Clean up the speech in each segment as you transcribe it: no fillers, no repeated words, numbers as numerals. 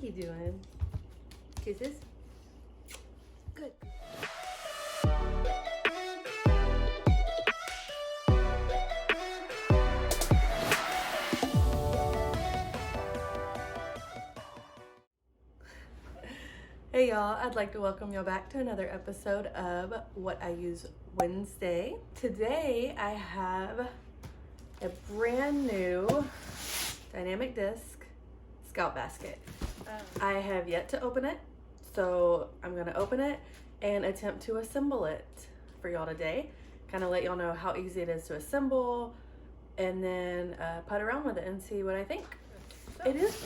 you doing? Kisses? Good. Hey y'all, I'd like to welcome y'all back to another episode of What I Use Wednesday. Today I have a brand new Dynamic Disc Scout Basket. I have yet to open it, so I'm gonna open it and attempt to assemble it for y'all today. Kind of let y'all know how easy it is to assemble and then putt around with it and see what I think. It is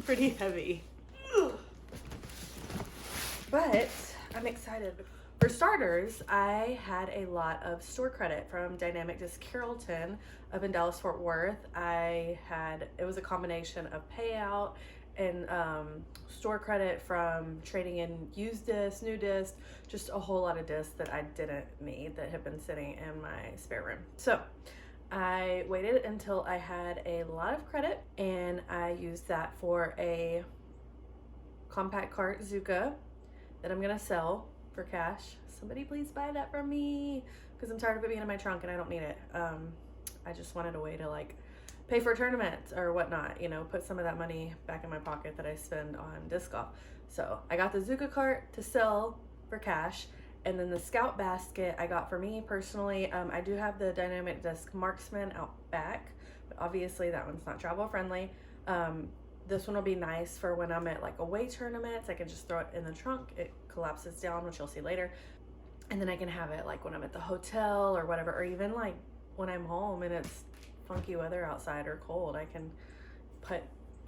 pretty heavy. But I'm excited. For starters, I had a lot of store credit from Dynamic Discs Carrollton up in Dallas-Fort Worth. It was a combination of payout and store credit from trading in used discs, new discs, just a whole lot of discs that I didn't need that have been sitting in my spare room. So I waited until I had a lot of credit and I used that for a compact cart Zuka that I'm gonna sell for cash. Somebody please buy that from me because I'm tired of it being in my trunk and I don't need it. I just wanted a way to like pay for tournaments or whatnot, you know, put some of that money back in my pocket that I spend on disc golf. So I got the Zuka cart to sell for cash, and then the Scout basket I got for me personally. I do have the Dynamic Disc Marksman out back, but obviously that one's not travel friendly. This one will be nice for when I'm at like away tournaments. I can just throw it in the trunk. It collapses down, which you'll see later. And then I can have it like when I'm at the hotel or whatever, or even like when I'm home and it's funky weather outside or cold, I can put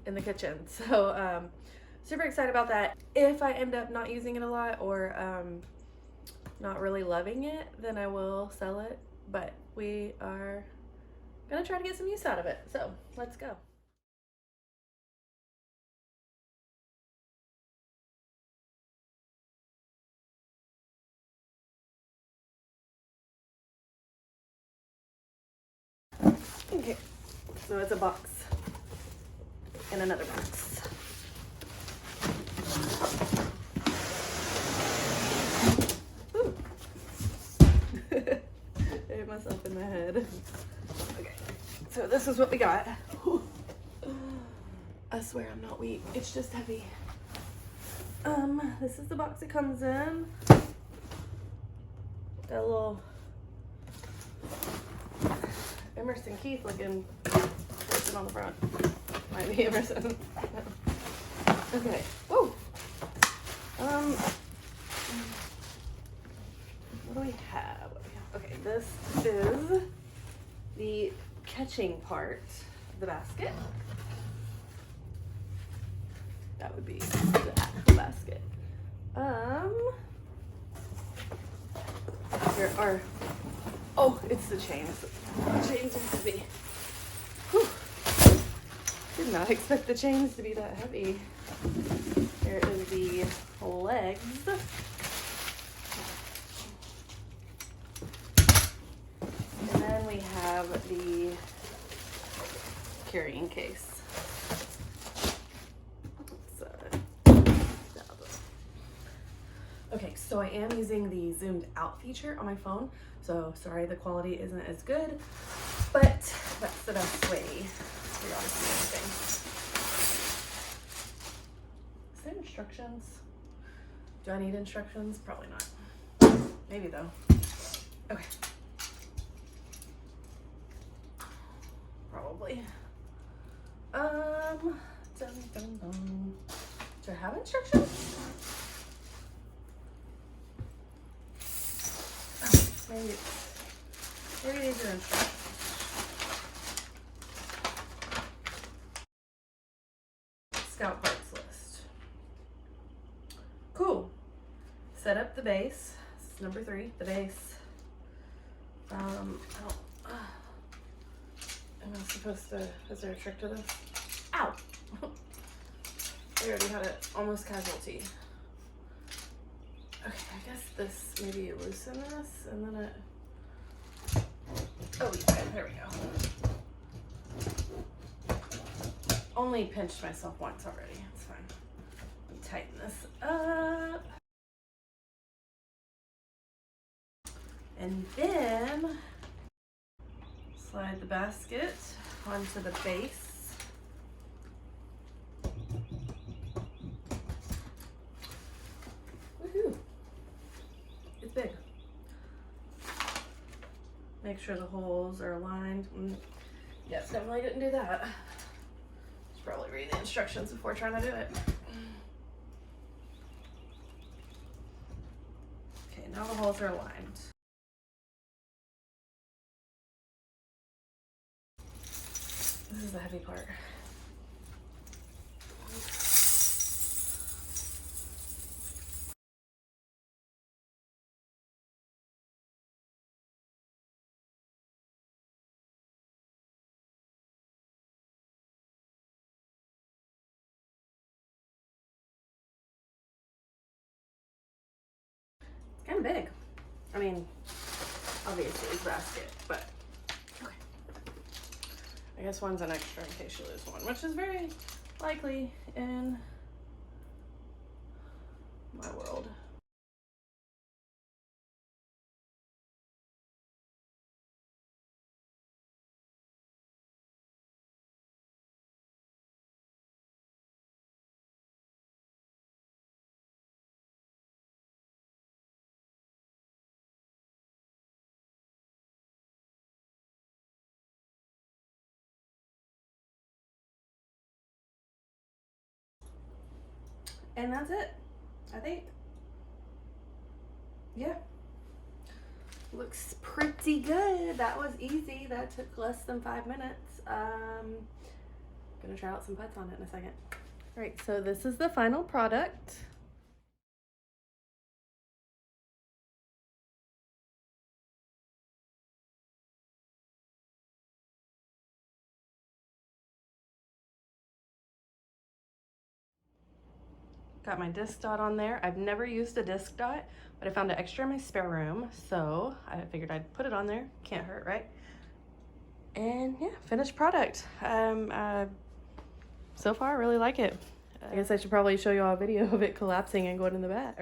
in the kitchen. So super excited about that. If I end up not using it a lot or not really loving it, then I will sell it. But we are gonna try to get some use out of it. So let's go. Okay, so it's a box and another box. Ooh. I hit myself in the head. Okay, so this is what we got. I swear I'm not weak, it's just heavy. This is the box it comes in. Got a little Emerson Keith looking person on the front. Might be Emerson. Okay. Whoa. What do we have? Okay, this is the catching part of the basket. That would be the actual basket. Here are, oh, it's the chains. The chains are heavy. Whew. Did not expect the chains to be that heavy. There is the legs. And then we have the carrying case. Okay, so I am using the zoomed out feature on my phone, so sorry the quality isn't as good, but that's the best way for y'all to see anything. Is there instructions? Do I need instructions? Probably not. Maybe though. Okay. Probably. Dun, dun, dun. Do I have instructions? Maybe these are instructions. Scout parts list. Cool. Set up the base. This is number 3, the base. Am I supposed to, is there a trick to this? Ow! I already had it almost casualty. Okay, I guess this, maybe you loosen this and then oh yeah, there we go. only pinched myself once already. It's fine. Let me tighten this up. And then slide the basket onto the base. Woohoo! It's big. Make sure the holes are aligned. Yes, definitely didn't do that. Should probably read the instructions before trying to do it. Okay, now the holes are aligned. This is the heavy part. It's kind of big. I mean, obviously it's basket, but okay. I guess one's an extra in case you lose one, which is very likely in my world. And that's it, I think. Yeah. Looks pretty good. That was easy. That took less than 5 minutes. Gonna try out some putts on it in a second. All right, so this is the final product. Got my disc dot on there. I've never used a disc dot, but I found an extra in my spare room, so I figured I'd put it on there. Can't hurt, right? And yeah, finished product. So far, I really like it. I guess I should probably show you all a video of it collapsing and going in the bat.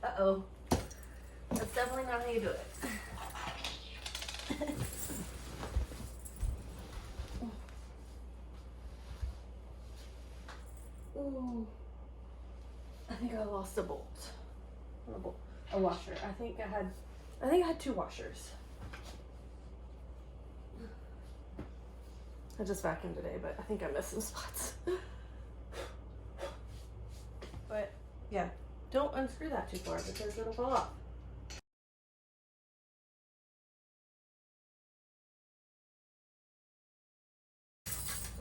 Uh-oh. That's definitely not how you do it. Ooh. I think I lost a bolt. A washer. I think I had 2 washers. I just vacuumed today, but I think I missed some spots. But yeah, don't unscrew that too far because it'll fall off.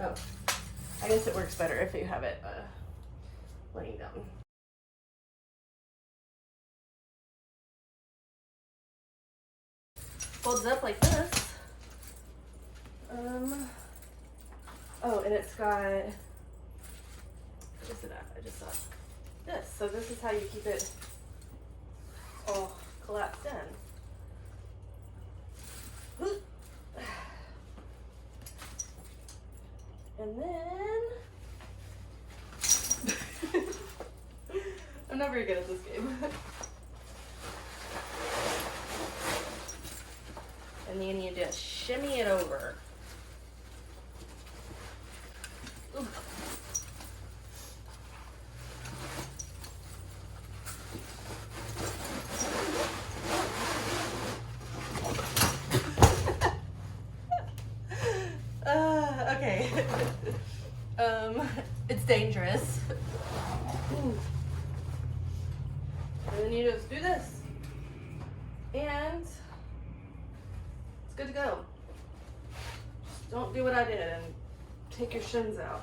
Oh, I guess it works better if you have it laying down. Folds up like this. Oh, and it's got, what is it at? I just saw this. So this is how you keep it all collapsed in. And then, I'm not very good at this game. And then you just shimmy it over. Ooh. Okay. It's dangerous. Ooh. And then you just do this. And it's good to go. Just don't do what I did and take your shins out.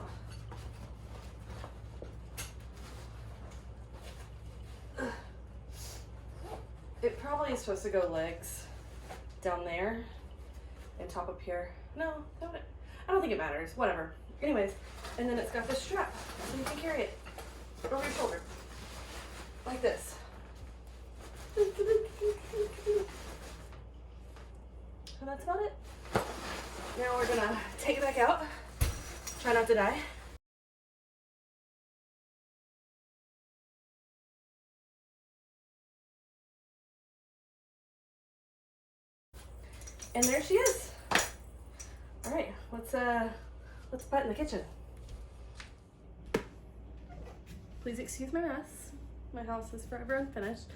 It probably is supposed to go legs. down there and top up here. No, I don't think it matters. Whatever. Anyways, and then it's got this strap so you can carry it over your shoulder like this. And that's about it. Now we're gonna take it back out. Try not to die. And there she is. All right, let's put in the kitchen. Please excuse my mess. My house is forever unfinished,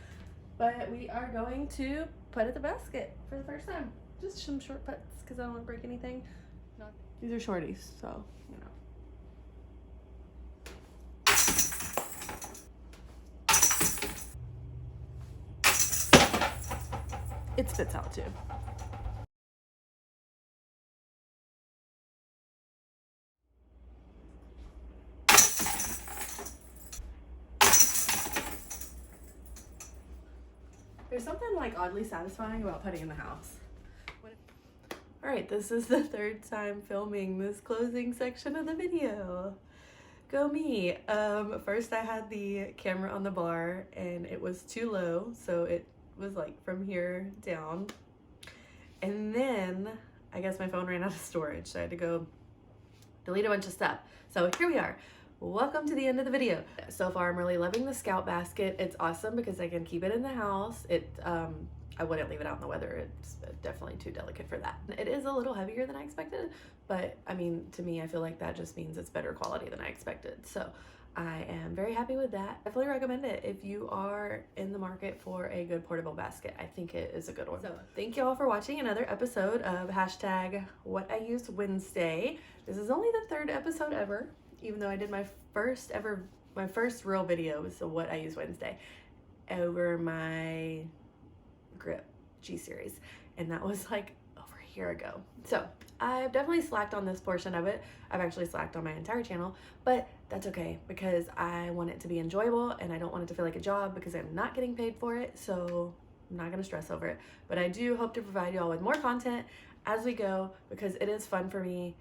but we are going to put it in the basket for the first time. Just some short puts because I don't want to break anything. These are shorties, so you know. It spits out too. There's something like oddly satisfying about putting in the house. All right, this is the third time filming this closing section of the video. Go me. First I had the camera on the bar and it was too low, so it was like from here down. And then I guess my phone ran out of storage, so I had to go delete a bunch of stuff. So here we are. Welcome to the end of the video. So far I'm really loving the Scout basket. It's awesome because I can keep it in the house. I wouldn't leave it out in the weather. It's definitely too delicate for that. It is a little heavier than I expected, but I mean, to me, I feel like that just means it's better quality than I expected. So I am very happy with that. Definitely recommend it if you are in the market for a good portable basket. I think it is a good one. So thank you all for watching another episode of #WhatIUseWednesday. This is only the third episode ever, even though I did my first real video was What I Use Wednesday over my grip G series, and that was like over a year ago. So I've definitely slacked on this portion of it. I've actually slacked on my entire channel, but that's okay because I want it to be enjoyable and I don't want it to feel like a job because I'm not getting paid for it, so I'm not gonna stress over it. But I do hope to provide y'all with more content as we go because it is fun for me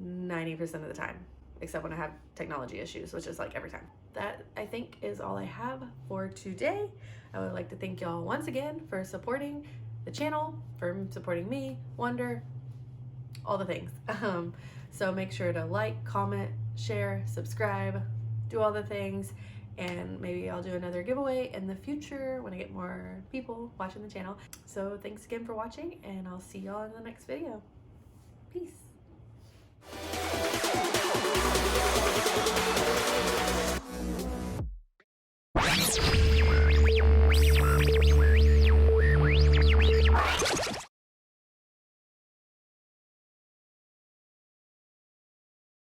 90% of the time, except when I have technology issues, which is like every time. That I think is all I have for today. I would like to thank y'all once again for supporting the channel, for supporting me, Wonder, all the things. So make sure to like, comment, share, subscribe, do all the things, and maybe I'll do another giveaway in the future when I get more people watching the channel. So thanks again for watching, and I'll see y'all in the next video. Peace.